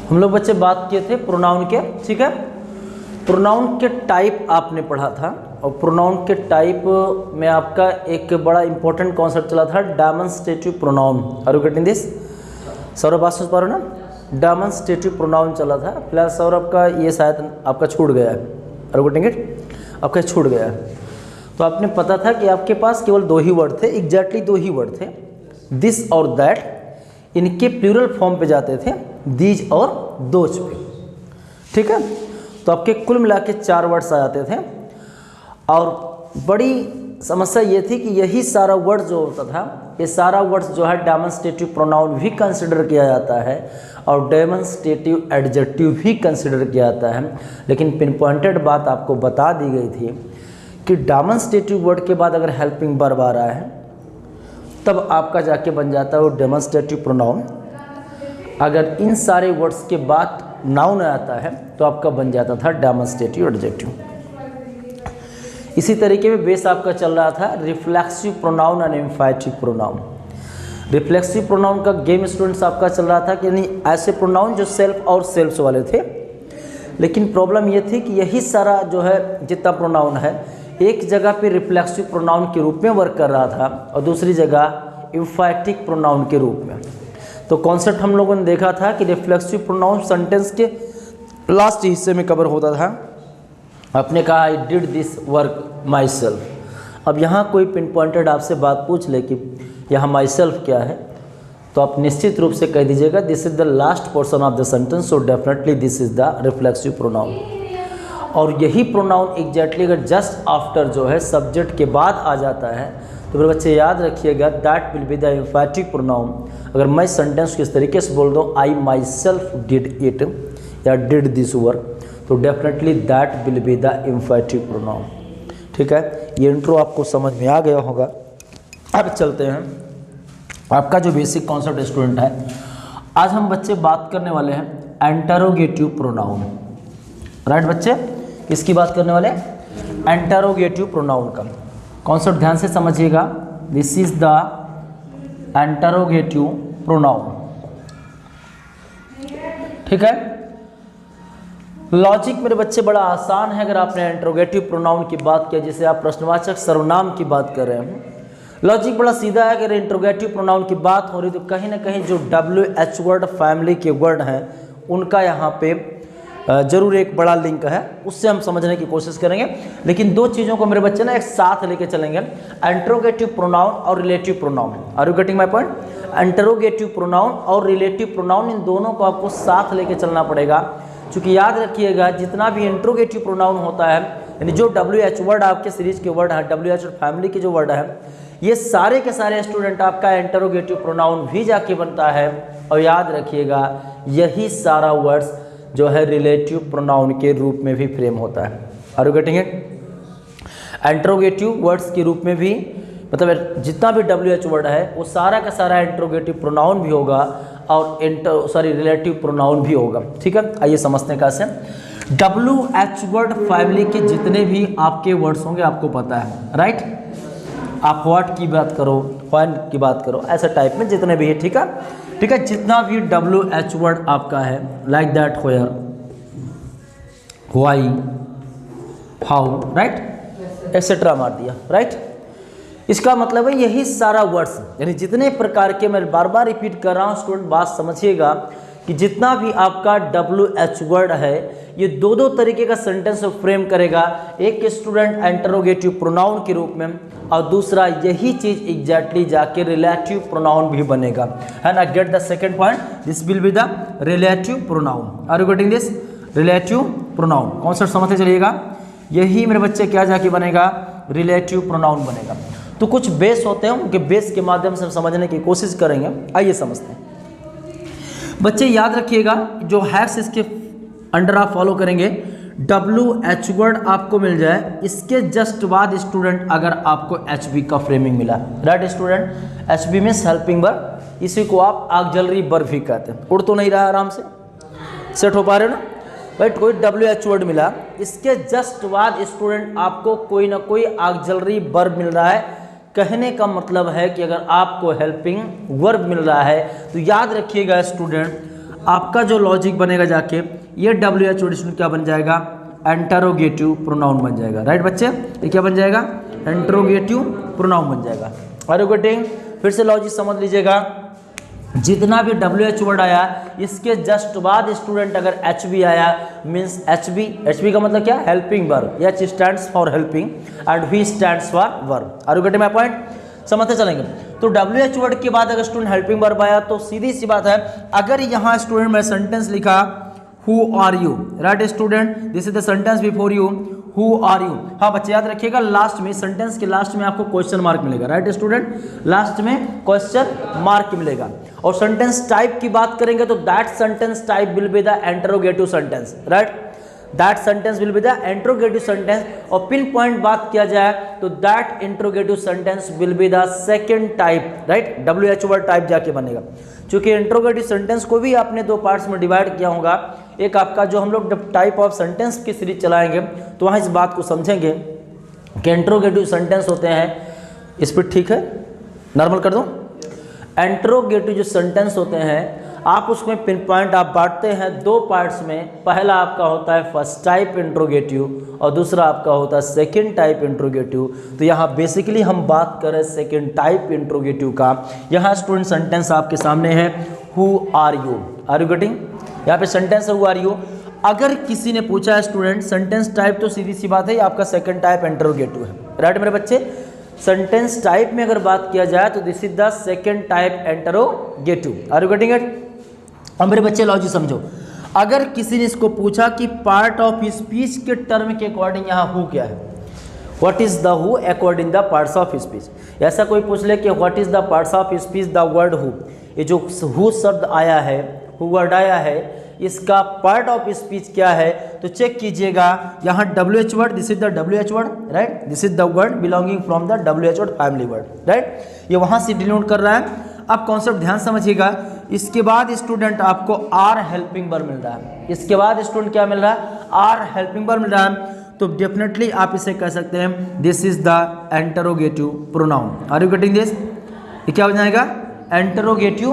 हम लोग बच्चे बात किए थे प्रोनाउन के, ठीक है। प्रोनाउन के टाइप आपने पढ़ा था, और प्रोनाउन के टाइप में आपका एक बड़ा इंपॉर्टेंट कॉन्सेप्ट चला था demonstrative pronoun. Are you getting this? Saurabh बात समझ पा रहे हो ना? डेमोन्स्ट्रेटिव प्रोनाउन चला था। फिलहाल सौरभ का ये शायद आपका छूट गया है। Are you getting it? आपका छूट गया है। तो आपने पता था कि आपके पास केवल दो ही वर्ड थे, एग्जैक्टली दो ही वर्ड थे, दिस और दैट। इनके प्लूरल फॉर्म पे जाते थे, दीज और दोज पे, ठीक है। तो आपके कुल मिला के 4 वर्ड्स आ जाते थे। और बड़ी समस्या ये थी कि यही सारा वर्ड जो होता था, ये सारा वर्ड्स जो है डेमोन्स्ट्रेटिव प्रोनाउन भी कंसिडर किया जाता है और डेमोन्स्ट्रेटिव एडजेक्टिव भी कंसिडर किया जाता है। लेकिन पिन पॉइंटेड बात आपको बता दी गई थी कि डेमोन्स्ट्रेटिव वर्ड के बाद अगर हेल्पिंग वर्ब आ रहा है तब आपका जाके बन जाता है वो डेमोन्स्ट्रेटिव प्रोनाउन। अगर इन सारे वर्ड्स के बाद नाउन आता है तो आपका बन जाता था डेमोन्स्ट्रेटिव एडजेक्टिव। इसी तरीके में बेस आपका चल रहा था reflexive pronoun and infinitive pronoun. Reflexive pronoun का गेम स्टूडेंट्स आपका चल रहा था कि यानी ऐसे प्रोनाउन जो सेल्फ और सेल्फ्स वाले थे। लेकिन प्रॉब्लम ये थी कि यही सारा जो है जितना प्रोनाउन है एक जगह पे रिफ्लेक्सिव प्रोनाउन के रूप में वर्क कर रहा था और दूसरी जगह इंफिनिटिव प्रोनाउन के रूप में। तो कॉन्सेप्ट हम लोगों ने देखा था कि रिफ्लेक्सिव प्रोनाउन सेंटेंस के लास्ट हिस्से में कवर होता था। आपने कहा I did this work my self. अब यहाँ कोई पिन पॉइंटेड आपसे बात पूछ ले कि यहाँ माई सेल्फ क्या है, तो आप निश्चित रूप से कह दीजिएगा this is the last portion of the sentence, so definitely this is the reflexive pronoun. और यही प्रोनाउन एग्जैक्टली अगर जस्ट आफ्टर जो है सब्जेक्ट के बाद आ जाता है तो मेरे बच्चे याद रखिएगा that will be the infinitive pronoun. अगर मैं सेंटेंस को इस तरीके से बोल दूँ आई माई सेल्फ डिड इट या डिड दिस वर्क, तो definitely that will be the infinitive pronoun, ठीक है। ये इंट्रो आपको समझ में आ गया होगा। अब चलते हैं आपका जो बेसिक कॉन्सेप्ट स्टूडेंट है। आज हम बच्चे बात करने वाले हैं इंटरोगेटिव प्रोनाउन। राइट बच्चे, किसकी बात करने वाले? इंटरोगेटिव प्रोनाउन का कॉन्सेप्ट ध्यान से समझिएगा। This is the interrogative pronoun, ठीक है। लॉजिक मेरे बच्चे बड़ा आसान है। अगर आपने इंटरोगेटिव प्रोनाउन की बात किया जिसे आप प्रश्नवाचक सर्वनाम की बात कर रहे हैं, लॉजिक बड़ा सीधा है। अगर इंटरोगेटिव प्रोनाउन की बात हो रही तो कहीं ना कहीं जो WH वर्ड फैमिली के वर्ड हैं उनका यहाँ पे जरूर एक बड़ा लिंक है, उससे हम समझने की कोशिश करेंगे। लेकिन दो चीज़ों को मेरे बच्चे ना एक साथ लेके चलेंगे, इंटरोगेटिव प्रोनाउन और relative pronoun. Are you getting my point? Interrogative pronoun और रिलेटिव प्रोनाउन, इन दोनों को आपको साथ लेके चलना पड़ेगा। क्योंकि याद रखिएगा जितना भी इंटरोगेटिव प्रोनाउन होता है, यानी जो WH वर्ड आपके सीरीज के वर्ड है, WH फैमिली के जो वर्ड है, ये सारे के सारे स्टूडेंट आपका इंटरोगेटिव प्रोनाउन भी जाके बनता है। और याद रखिएगा यही सारा वर्ड्स जो है रिलेटिव प्रोनाउन के रूप में भी फ्रेम होता है। Are you getting it? Interrogative words के रूप में भी, मतलब जितना भी WH वर्ड है वो सारा का सारा इंटरोगेटिव प्रोनाउन भी होगा और रिलेटिव प्रोनाउन भी होगा, ठीक है। आइए समझते हैं कैसे। WH वर्ड फैमिली के जितने भी आपके वर्ड्स होंगे आपको पता है, राइट। आप व्हाट की बात करो, व्हेन की बात करो, ऐसे टाइप में जितने भी है, ठीक है, ठीक है। जितना भी WH वर्ड आपका है, like that, where, why, how, right, etcetera मार दिया, राइट। इसका मतलब है यही सारा वर्ड्स, यानी जितने प्रकार के, मैं बार बार रिपीट कर रहा हूँ स्टूडेंट, बात समझिएगा कि जितना भी आपका WH वर्ड है ये दो दो तरीके का सेंटेंस फ्रेम करेगा। एक स्टूडेंट इंटरोगेटिव प्रोनाउन के रूप में और दूसरा यही चीज एग्जैक्टली जाके रिलेटिव प्रोनाउन भी बनेगा, है ना। Get the second point, this will be the relative pronoun. Are you getting this? Relative pronoun concept समझते चलिएगा। यही मेरे बच्चे क्या जाके बनेगा? रिलेटिव प्रोनाउन बनेगा। तो कुछ बेस होते हैं, उनके बेस के माध्यम से हम समझने की कोशिश करेंगे। आइए समझते हैं बच्चे। याद रखिएगा जो हैक्स इसके अंडर आप फॉलो करेंगे, WH वर्ड आपको मिल जाए, इसके जस्ट बाद स्टूडेंट अगर आपको HB का फ्रेमिंग मिला, right student, HB means helping verb, इसी को आप ऑक्सिलरी वर्ब भी कहते हैं। उड़ तो नहीं रहा, आराम से सेट हो पा रहे हो ना, बट कोई WH वर्ड मिला, इसके जस्ट बाद स्टूडेंट आपको कोई ना कोई ऑक्सिलरी वर्ब मिल रहा है। कहने का मतलब है कि अगर आपको हेल्पिंग वर्ब मिल रहा है तो याद रखिएगा स्टूडेंट, आपका जो लॉजिक बनेगा जाके ये WHO वर्ड स्टूडेंट क्या बन जाएगा, इंटरोगेटिव प्रोनाउन बन जाएगा। राइट बच्चे, ये क्या बन जाएगा, इंटरोगेटिव प्रोनाउन बन जाएगा। Are you getting? फिर से लॉजिक समझ लीजिएगा, जितना भी WHO वर्ड आया इसके जस्ट बाद स्टूडेंट अगर HB आया मीन्स HB का मतलब क्या, helping verb. H stands for helping and V stands for verb. Are you getting my point? समझते चलेंगे। तो WHO वर्ड के बाद अगर स्टूडेंट हेल्पिंग वर्ब आया तो सीधी सी बात है, अगर यहाँ स्टूडेंट में सेंटेंस लिखा who are you, right student, this is the sentence before you, who are you. हाँ बच्चे याद रखिएगा, लास्ट में सेंटेंस के लास्ट में आपको क्वेश्चन मार्क मिलेगा। राइट स्टूडेंट, लास्ट में क्वेश्चन मार्क मिलेगा। और सेंटेंस टाइप की बात करेंगे तो that sentence type will be the interrogative sentence. Right, that sentence will be the interrogative sentence. और पिन पॉइंट बात किया जाए तो that interrogative sentence will be the second type. Right, WHO word type जाके बनेगा। चूंकि इंटरोगेटिव सेंटेंस को भी आपने दो पार्ट्स में डिवाइड किया होगा, एक आपका जो हम लोग जब टाइप ऑफ सेंटेंस की सीरीज चलाएंगे तो वहाँ इस बात को समझेंगे कि इंटरोगेटिव सेंटेंस होते हैं, इस पर ठीक है, नॉर्मल कर दूँ। इंटरोगेटिव जो सेंटेंस होते हैं आप उसमें पिन पॉइंट आप बांटते हैं दो पार्ट्स में। पहला आपका होता है फर्स्ट टाइप इंट्रोगेटिव और दूसरा आपका होता है सेकंड टाइप इंट्रोगेटिव। तो यहाँ बेसिकली हम बात करें सेकंड टाइप इंट्रोगेटिव का। यहाँ स्टूडेंट सेंटेंस आपके सामने है who are you, are you getting? यहाँ पे सेंटेंस है हु आर यू। अगर किसी ने पूछा है स्टूडेंट सेंटेंस टाइप, तो सीधी सी बात है आपका सेकंड टाइप इंट्रोगेटिव है। राइट मेरे बच्चे, सेंटेंस टाइप में अगर बात किया जाए तो this is the second type interrogative. Are you getting it? अब मेरे बच्चे लॉजिक समझो, अगर किसी ने इसको पूछा कि पार्ट ऑफ स्पीच के टर्म के अकॉर्डिंग यहाँ हु क्या है, what is the who according the parts of speech. ऐसा कोई पूछ ले कि what is the parts of speech the word who, ये जो हु शब्द आया है, हु वर्ड आया है, इसका पार्ट ऑफ स्पीच क्या है, तो चेक कीजिएगा यहाँ WH word, this is the WH word. Right, this is the word belonging from the WH word family word. Right, ये वहाँ से डिनोट कर रहा है। अब कॉन्सेप्ट ध्यान समझिएगा, इसके बाद स्टूडेंट आपको आर हेल्पिंग वर्ब मिल रहा है। इसके बाद स्टूडेंट क्या मिल रहा है, आर हेल्पिंग वर्ब मिल रहा है। तो डेफिनेटली आप इसे कह सकते हैं this is the interrogative pronoun. Are you getting this? ये क्या हो जाएगा, इंटरोगेटिव